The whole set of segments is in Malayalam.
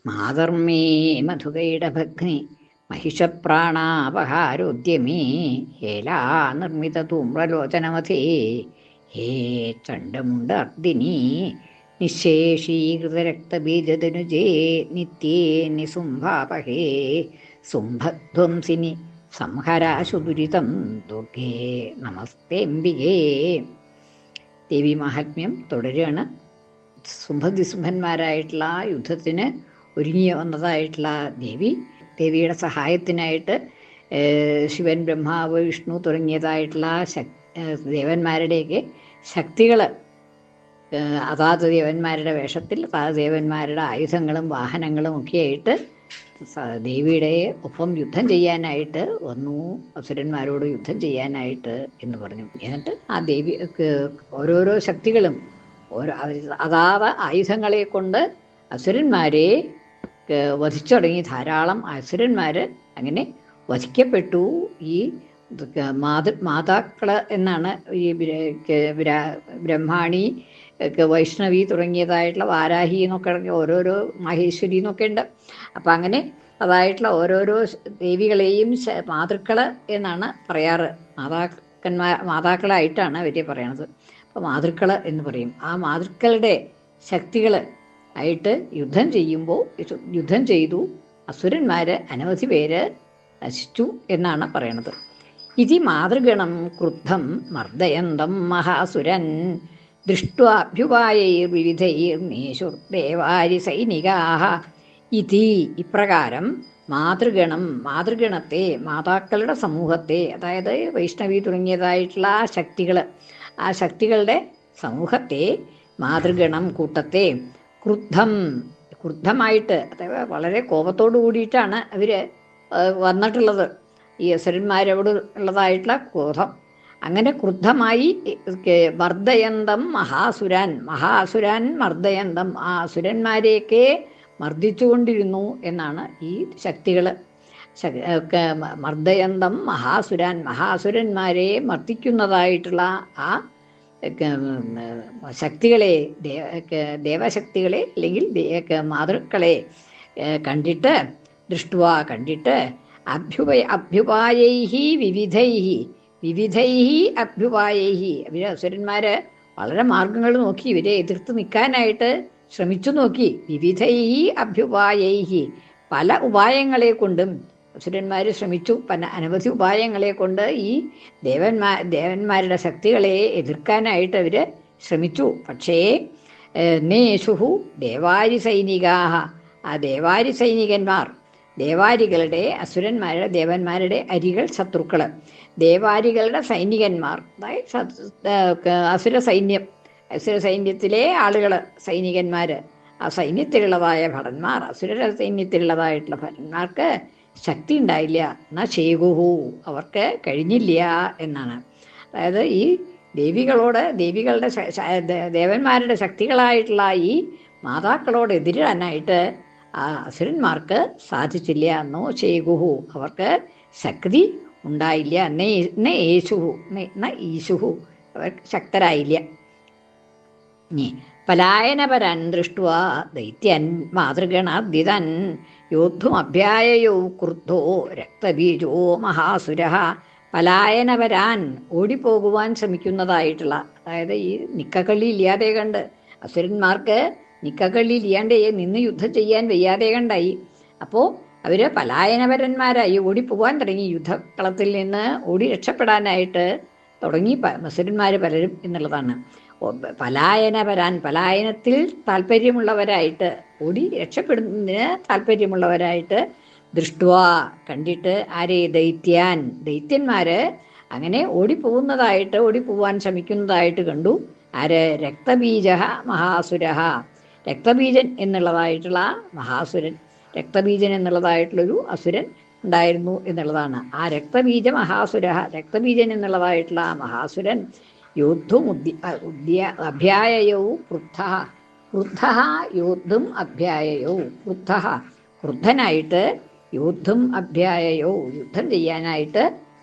മാതർമേ മധുകൈടഭഗ്നി महिषप्राणापहारोद्यमे हेला निर्मितधूम्रलोचनमथे हे चण्डमुण्डार्दिनी निःशेषीकृतरक्तबीजतनुजे नित्ये निसुम्भापहे सुम्भध्वंसिनि സംഹരാശു ദുരിതം ദുർഗേ നമസ്തേംബികേ. ദേവി മഹാത്മ്യം തുടരുകയാണ്. സുംഭദിസുംഭന്മാരായിട്ടുള്ള യുദ്ധത്തിന് ഒരുങ്ങി വന്നതായിട്ടുള്ള ദേവിയുടെ സഹായത്തിനായിട്ട് ശിവൻ, ബ്രഹ്മാവ്, വിഷ്ണു തുടങ്ങിയതായിട്ടുള്ള ദേവന്മാരുടെയൊക്കെ ശക്തികൾ അതാത് ദേവന്മാരുടെ വേഷത്തിൽ അതാത് ദേവന്മാരുടെ ആയുധങ്ങളും വാഹനങ്ങളും ഒക്കെയായിട്ട് ദേവിയുടെ ഒപ്പം യുദ്ധം ചെയ്യാനായിട്ട് വന്നു, അസുരന്മാരോട് യുദ്ധം ചെയ്യാനായിട്ട് എന്ന് പറഞ്ഞു. എന്നിട്ട് ആ ദേവി ഓരോരോ ശക്തികളും അതാത് ആയുധങ്ങളെ കൊണ്ട് അസുരന്മാരെ വധിച്ചു തുടങ്ങി. ധാരാളം അസുരന്മാർ അങ്ങനെ വധിക്കപ്പെട്ടു. ഈ മാതാക്കള് എന്നാണ് ഈ ബ്രഹ്മാണി, വൈഷ്ണവി തുടങ്ങിയതായിട്ടുള്ള വാരാഹി എന്നൊക്കെ ഓരോരോ മഹേശ്വരി എന്നൊക്കെ ഉണ്ട്. അപ്പം അങ്ങനെ അതായിട്ടുള്ള ഓരോരോ ദേവികളെയും മാതൃക്കള് എന്നാണ് പറയാറ്. മാതാക്കളായിട്ടാണ് അവരെ പറയണത്. അപ്പോൾ മാതൃക്കള് എന്ന് പറയും. ആ മാതൃക്കളുടെ ശക്തികൾ ആയിട്ട് യുദ്ധം ചെയ്തു അസുരന്മാര് അനവധി പേര് നശിച്ചു എന്നാണ് പറയണത്. ഇതി മാതൃഗണം ക്രുദ്ധം മർദ്ദയന്തം മഹാസുരൻ ദൃഷ്ട്വാഭ്യുപായൈർവിവിധൈർനേഷുർദേവാരി സൈനികാഃ. ഇതി ഇപ്രകാരം മാതൃഗണത്തെ മാതാക്കളുടെ സമൂഹത്തെ, അതായത് വൈഷ്ണവി തുടങ്ങിയതായിട്ടുള്ള ആ ശക്തികളുടെ സമൂഹത്തെ, മാതൃഗണം കൂട്ടത്തെ ക്രുദ്ധമായിട്ട്, അതായത് വളരെ കോപത്തോടു കൂടിയിട്ടാണ് അവര് വന്നിട്ടുള്ളത്. ഈ അസുരന്മാരോട് ഉള്ളതായിട്ടുള്ള ക്രോധം, അങ്ങനെ ക്രുദ്ധമായി മർദ്ദയന്തം മഹാസുരാൻ മർദ്ദയന്തം, ആ അസുരന്മാരെയൊക്കെ മർദ്ദിച്ചുകൊണ്ടിരുന്നു എന്നാണ് ഈ ശക്തികൾ. മർദ്ദയന്തം മഹാസുരന്മാരെ മർദ്ദിക്കുന്നതായിട്ടുള്ള ആ ശക്തികളെ, ദേവശക്തികളെ അല്ലെങ്കിൽ മാതൃക്കളെ കണ്ടിട്ട് കണ്ടിട്ട് അഭ്യുപായൈഹി വിവിധൈഹി അഭ്യുപായൈഹി, ഇവര് അസുരന്മാര് വളരെ മാർഗങ്ങൾ നോക്കി ഇവരെ എതിർത്ത് നിൽക്കാനായിട്ട് ശ്രമിച്ചു നോക്കി. വിവിധൈഹി അഭ്യുപായൈഹി, പല ഉപായങ്ങളെ കൊണ്ടും അസുരന്മാർ ശ്രമിച്ചു. അനവധി ഉപായങ്ങളെ കൊണ്ട് ഈ ദേവന്മാരുടെ ശക്തികളെ എതിർക്കാനായിട്ട് അവര് ശ്രമിച്ചു. പക്ഷേ നേഷുഹു ദേവാരി സൈനികാഹ, ആ ദേവാരി സൈനികന്മാർ, ദേവാരികളുടെ ദേവന്മാരുടെ അരികൾ ശത്രുക്കള്, ദേവാരികളുടെ സൈനികന്മാർ, അതായത് അസുര സൈന്യത്തിലെ ആളുകൾ, സൈനികന്മാര്, ആ സൈന്യത്തിലുള്ളതായ ഭടന്മാർ, അസുര സൈന്യത്തിലുള്ളതായിട്ടുള്ള ഭടന്മാർക്ക് ശക്തി ഉണ്ടായില്ല. എന്നാ ശേകുഹു, അവർക്ക് കഴിഞ്ഞില്ല എന്നാണ്. അതായത് ഈ ദേവികളുടെ ദേവന്മാരുടെ ശക്തികളായിട്ടുള്ള ഈ മാതാക്കളോട് എതിരാനായിട്ട് ആ അസുരന്മാർക്ക് സാധിച്ചില്ല. എന്നോ ശേകുഹു, അവർക്ക് ശക്തി ഉണ്ടായില്ല. ഈശുഹു, അവർ ശക്തരായില്ല. പലായനപരൻ ദൃഷ്ട്വാ ദൈത്യൻ മാതൃഗണാദ്ദിതൻ യോദ്ധുമഭ്യായയോ ക്രുദ്ധോ രക്തബീജോ മഹാസുരഃ. പലായനപരാൻ, ഓടിപ്പോകുവാൻ ശ്രമിക്കുന്നതായിട്ടുള്ള, അതായത് ഈ നിക്കക്കള്ളി ഇല്ലാതെ കണ്ട് അസുരന്മാർക്ക് നിക്കക്കള്ളി ഇല്ലാണ്ടേ നിന്ന് യുദ്ധം ചെയ്യാൻ വയ്യാതെ കണ്ടായി. അപ്പോൾ അവര് പലായനപരന്മാരായി ഓടിപ്പോകാൻ തുടങ്ങി. യുദ്ധക്കളത്തിൽ നിന്ന് ഓടി രക്ഷപ്പെടാനായിട്ട് തുടങ്ങി അസുരന്മാർ പലരും എന്നുള്ളതാണ്. പലായനത്തിൽ താല്പര്യമുള്ളവരായിട്ട്, ഓടി രക്ഷപ്പെടുന്നതിന് താല്പര്യമുള്ളവരായിട്ട്, ദൃഷ്ട്വാ കണ്ടിട്ട്, ആരെ ദൈത്യന്മാര് അങ്ങനെ ഓടിപ്പോവാൻ ശ്രമിക്കുന്നതായിട്ട് കണ്ടു. ആര്? രക്തബീജ മഹാസുരഃ, രക്തബീജൻ എന്നുള്ളതായിട്ടുള്ള മഹാസുരൻ, രക്തബീജൻ എന്നുള്ളതായിട്ടുള്ളൊരു അസുരൻ ഉണ്ടായിരുന്നു എന്നുള്ളതാണ്. ആ രക്തബീജൻ എന്നുള്ളതായിട്ടുള്ള ആ മഹാസുരൻ യോദ്ധും അഭ്യായയോ ക്രുദ്ധഃ യോദ്ധും അഭ്യായയോ ക്രുദ്ധനായിട്ട് യോദ്ധും അഭ്യായയോ യുദ്ധം ചെയ്യാനായിട്ട്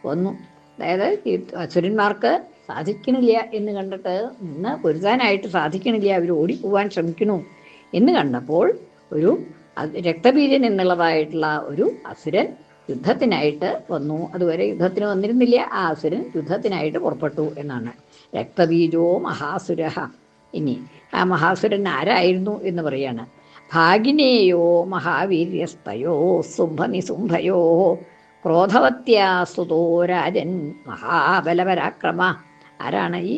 വന്നു. അതായത് ഈ അസുരന്മാർക്ക് സാധിക്കണില്ല എന്ന് കണ്ടിട്ട്, നിന്ന് പൊരുതാനായിട്ട് സാധിക്കണില്ല, അവർ ഓടിപ്പോവാൻ ശ്രമിക്കണു എന്ന് കണ്ടപ്പോൾ ഒരു രക്തബീജൻ എന്നുള്ളതായിട്ടുള്ള ഒരു അസുരൻ യുദ്ധത്തിനായിട്ട് വന്നു. അതുവരെ യുദ്ധത്തിന് വന്നിരുന്നില്ല. ആ അസുരൻ യുദ്ധത്തിനായിട്ട് പുറപ്പെട്ടു എന്നാണ്. രക്തബീജോ മഹാസുരഃ. ഇനി ആ മഹാസുരൻ ആരായിരുന്നു എന്ന് പറയാണ്. ഭാഗിനേയോ മഹാവീര്യസ്തയോ സുംഭനിസുംഭയോ ക്രോധവത്യാസ്തുതോ രാജൻ മഹാബലപരാക്രമ. ആരാണ് ഈ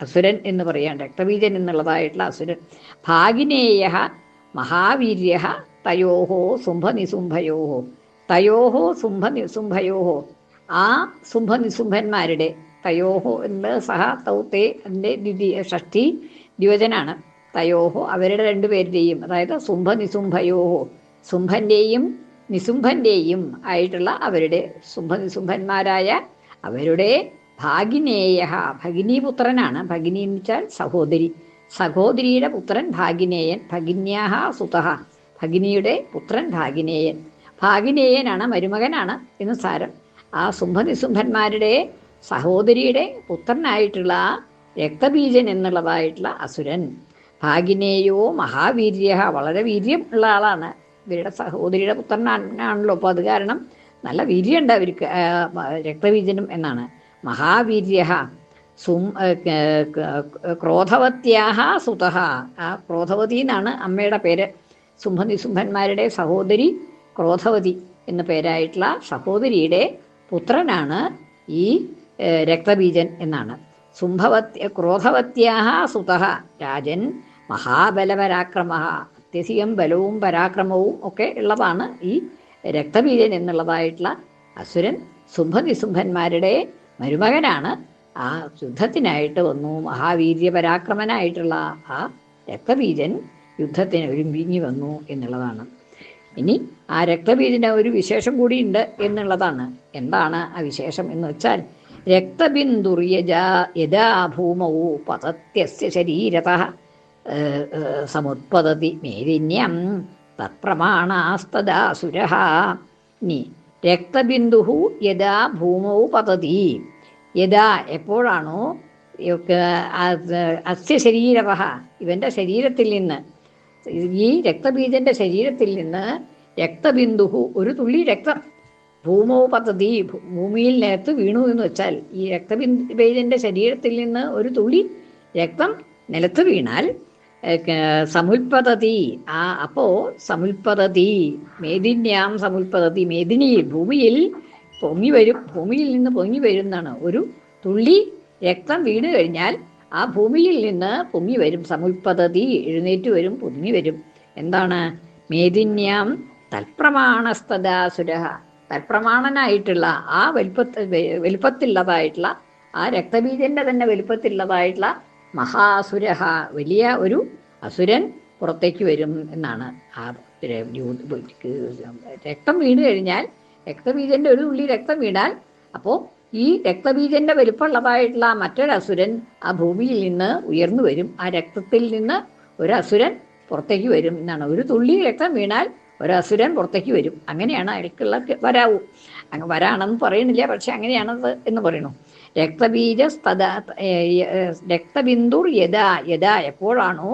അസുരൻ എന്ന് പറയാൻ? രക്തബീജൻ എന്നുള്ളതായിട്ടുള്ള അസുരൻ. ഭാഗിനേയ മഹാവീര്യ തയോഹോ സുംഭനിസുംഭയോഹോ. തയോഹോ സുംഭനിസുംഭയോഹോ. ആ സുംഭനിസുംഭന്മാരുടെ, തയോഹോ എന്ന് സഹ തൗത്തേ, അതിൻ്റെ ഷഷ്ടി ദ്വിവചനാണ്. തയോഹോ അവരുടെ രണ്ടുപേരുടെയും, അതായത് സുംഭനിസുംഭയോഹോ, സുംഭൻ്റെയും നിസുംഭൻ്റെയും ആയിട്ടുള്ള അവരുടെ, സുംഭനിസുംഭന്മാരായ അവരുടെ ഭാഗിനേയ, ഭഗിനീപുത്രനാണ്. ഭഗിനി എന്ന് വെച്ചാൽ സഹോദരി. സഹോദരിയുടെ പുത്രൻ ഭാഗിനേയൻ. ഭഗിന്യാഹ സുതഃ. ഭഗിനിയുടെ പുത്രൻ ഭാഗിനേയൻ. ഭാഗിനേയനാണ്, മരുമകനാണ് എന്ന് സാരം. ആ സുംഭനിസുംഭന്മാരുടെ സഹോദരിയുടെ പുത്രനായിട്ടുള്ള രക്തബീജൻ എന്നുള്ളതായിട്ടുള്ള അസുരൻ. ഭാഗിനേയോ മഹാവീര്യ, വളരെ വീര്യം ഉള്ള ആളാണ്. ഇവരുടെ സഹോദരിയുടെ പുത്രനാണല്ലോ, അപ്പോൾ അത് കാരണം നല്ല വീര്യമുണ്ട് അവർക്ക്, രക്തബീജനും എന്നാണ്. മഹാവീര്യ ക്രോധവത്യാഹ സുതഃ. ആ ക്രോധവതി എന്നാണ് അമ്മയുടെ പേര്. സുംഭനിസുംഭന്മാരുടെ സഹോദരി ക്രോധവതി എന്ന പേരായിട്ടുള്ള സഹോദരിയുടെ പുത്രനാണ് ഈ രക്തബീജൻ എന്നാണ്. ക്രോധവത്യാഹ സുതഃ രാജൻ മഹാബലപരാക്രമ. അത്യധികം ബലവും പരാക്രമവും ഒക്കെ ഉള്ളതാണ് ഈ രക്തബീജൻ എന്നുള്ളതായിട്ടുള്ള അസുരൻ. സുംഭനിസുംഭന്മാരുടെ മരുമകനാണ്. ആ യുദ്ധത്തിനായിട്ട് വന്നു. മഹാവീര്യപരാക്രമനായിട്ടുള്ള ആ രക്തബീജൻ യുദ്ധത്തിന് ഒരുങ്ങി വന്നു എന്നുള്ളതാണ്. ഇനി ആ രക്തബീജന് ഒരു വിശേഷം കൂടിയുണ്ട് എന്നുള്ളതാണ്. എന്താണ് ആ വിശേഷം എന്ന് വെച്ചാൽ, രക്തബിന്ദുർ യഥാ ഭൂമൗ പതത്യസ്യ ശരീരതഃ സമുത്പതതി മേദിന്യം തത്പ്രമാണാസ്തദാസുരഃ. ഇനി രക്തബിന്ദു യഥാ ഭൂമൗ പതതി. യഥാ എപ്പോഴാണോ, അസ്യ ശരീരവഃ ഇവൻ്റെ ശരീരത്തിൽ നിന്ന്, ഈ രക്തബീജൻ്റെ ശരീരത്തിൽ നിന്ന് രക്തബിന്ദു ഒരു തുള്ളി രക്തം ഭൂമൗ പതതി ഭൂമിയിൽ നിലത്ത് വീണു എന്ന് വെച്ചാൽ, ഈ രക്തബീജൻ്റെ ശരീരത്തിൽ നിന്ന് ഒരു തുള്ളി രക്തം നിലത്ത് വീണാൽ സമുൽപതതി. അപ്പോ സമുൽപതതി മേദിന്യാം സമുൽപതതി, മേദിനിയിൽ ഭൂമിയിൽ പൊങ്ങി വരും. ഭൂമിയിൽ നിന്ന് പൊങ്ങി വരുന്നതാണ്. ഒരു തുള്ളി രക്തം വീണ് കഴിഞ്ഞാൽ ആ ഭൂമിയിൽ നിന്ന് പൊങ്ങി വരും. സമുൽപതതി എഴുന്നേറ്റ് വരും, പൊങ്ങി വരും. എന്താണ്? മേദിന്യാം തൽപ്രമാണസ്തദാസുര. തൽപ്രമാണനായിട്ടുള്ള ആ വലുപ്പത്തിലുള്ളതായിട്ടുള്ള ആ രക്തബീജന്റെ തന്നെ വലുപ്പത്തിലുള്ളതായിട്ടുള്ള മഹാസുരഹ വലിയ ഒരു അസുരൻ പുറത്തേക്ക് വരും എന്നാണ്. ആ രക്തം വീണ് കഴിഞ്ഞാൽ, രക്തബീജന്റെ ഒരു തുള്ളി രക്തം വീണാൽ, അപ്പോൾ ഈ രക്തബീജന്റെ വലുപ്പമുള്ളതായിട്ടുള്ള മറ്റൊരു അസുരൻ ആ ഭൂമിയിൽ നിന്ന് ഉയർന്നു വരും. ആ രക്തത്തിൽ നിന്ന് ഒരു അസുരൻ പുറത്തേക്ക് വരും എന്നാണ്. ഒരു തുള്ളി രക്തം വീണാൽ ഒരു അസുരൻ പുറത്തേക്ക് വരും. അങ്ങനെയാണ് അയാൾക്കുള്ള വരാവൂ. അങ്ങ് വരാണെന്ന് പറയുന്നില്ല, പക്ഷെ അങ്ങനെയാണത് എന്ന് പറയണു. രക്തബിന്ദുർ യഥാ എപ്പോഴാണോ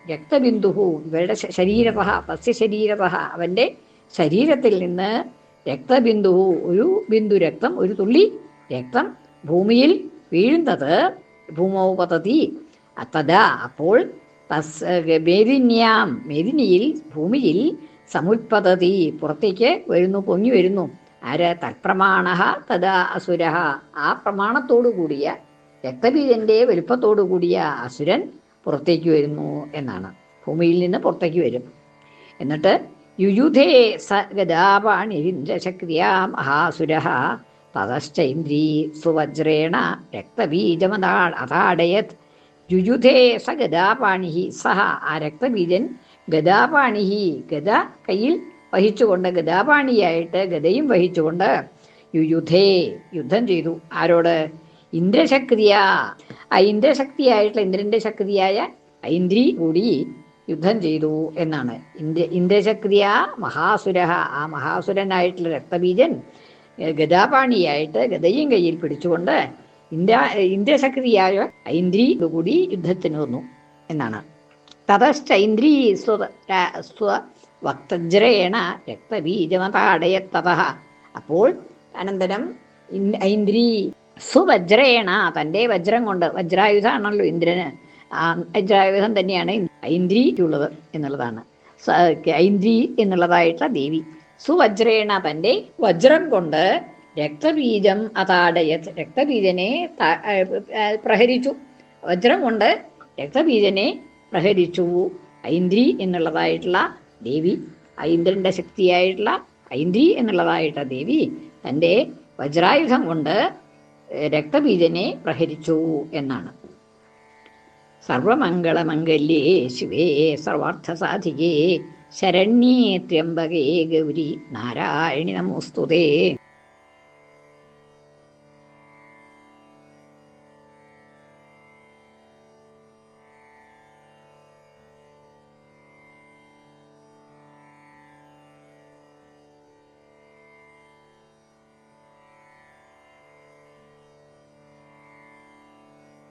രക്തബിന്ദു ഇവരുടെ ശരീരപഹ തസ്യ ശരീരപഹ അവൻ്റെ ശരീരത്തിൽ നിന്ന് രക്തബിന്ദു ഒരു ബിന്ദു രക്തം, ഒരു തുള്ളി രക്തം ഭൂമിയിൽ വീഴുന്നത്, ഭൂമൗ പതതി തഥാ അപ്പോൾ മേദിനിയിൽ ഭൂമിയിൽ സമുൽപതതി പുറത്തേക്ക് വരുന്നു, പൊങ്ങി വരുന്നു. ആര്? തൽപ്രമാണ തഥാ അസുര. ആ പ്രമാണത്തോടു കൂടിയ രക്തബീജന്റെ വലുപ്പത്തോടു കൂടിയ അസുരൻ പുറത്തേക്ക് വരുന്നു എന്നാണ്. ഭൂമിയിൽ നിന്ന് പുറത്തേക്ക് വരും. എന്നിട്ട് യുയുധേ സ ഗദാപാണിരിന്ദ്രശക്തിയാ മഹാസുര തതശ്ചൈന്ദ്രീ സുവജ്രേണ രക്തബീജമതാടയത്. യുയുധേ സ ഗദാപാണി സഹ ആ രക്തബീജൻ ഗദാപാണി ഗദ കയ്യിൽ വഹിച്ചുകൊണ്ട്, ഗദാപാണിയായിട്ട് ഗദയും വഹിച്ചുകൊണ്ട് യുയുധേ യുദ്ധം ചെയ്തു. ആരോട്? ഇന്ദ്രശക്തിയ. ആ ഇന്ദ്രശക്തിയായിട്ടുള്ള ഇന്ദ്രന്റെ ശക്തിയായ ഐന്ദ്രി കൂടി യുദ്ധം ചെയ്തു എന്നാണ്. ഇന്ദ്രശക്തിയ മഹാസുര. ആ മഹാസുരനായിട്ടുള്ള രക്തബീജൻ ഗദാപാണിയായിട്ട് ഗദയും കയ്യിൽ പിടിച്ചുകൊണ്ട് ഇന്ദ്രശക്തിയായ ഐന്ദ്രി കൂടി യുദ്ധത്തിന് വന്നു എന്നാണ്. തതശ്ചൈന്ദ്രീ സ്വവക്തജ്രേണ രക്തബീജമതാടയത്തത. അപ്പോൾ അനന്തരം ഐന്ദ്രീ സുവജ്രേണ തൻ്റെ വജ്രം കൊണ്ട്, വജ്രായുധമാണല്ലോ ഇന്ദ്രന്, ആ വജ്രായുധം തന്നെയാണ് ഐന്ദ്രിക്കുള്ളത് എന്നുള്ളതാണ്. ഐന്ദ്രി എന്നുള്ളതായിട്ട് ദേവി സുവജ്രേണ തൻ്റെ വജ്രം കൊണ്ട് രക്തബീജം അതാടയത്, രക്തബീജനെ പ്രഹരിച്ചു. വജ്രം കൊണ്ട് രക്തബീജനെ പ്രഹരിച്ചു. ഐന്ദ്രി എന്നുള്ളതായിട്ടുള്ള ദേവി, ഐന്ദ്രന്റെ ശക്തിയായിട്ടുള്ള ഐന്ദ്രി എന്നുള്ളതായിട്ട് ദേവി തൻ്റെ വജ്രായുധം കൊണ്ട് രക്തബീജനെ പ്രഹരിച്ചു എന്നാണ്. സർവമംഗളമംഗല്യേ ശിവേ സർവാർത്ഥസാധികേ ശരണ്യേ ത്രയംബകേ ഗൗരി നാരായണി നമോസ്തുതേ.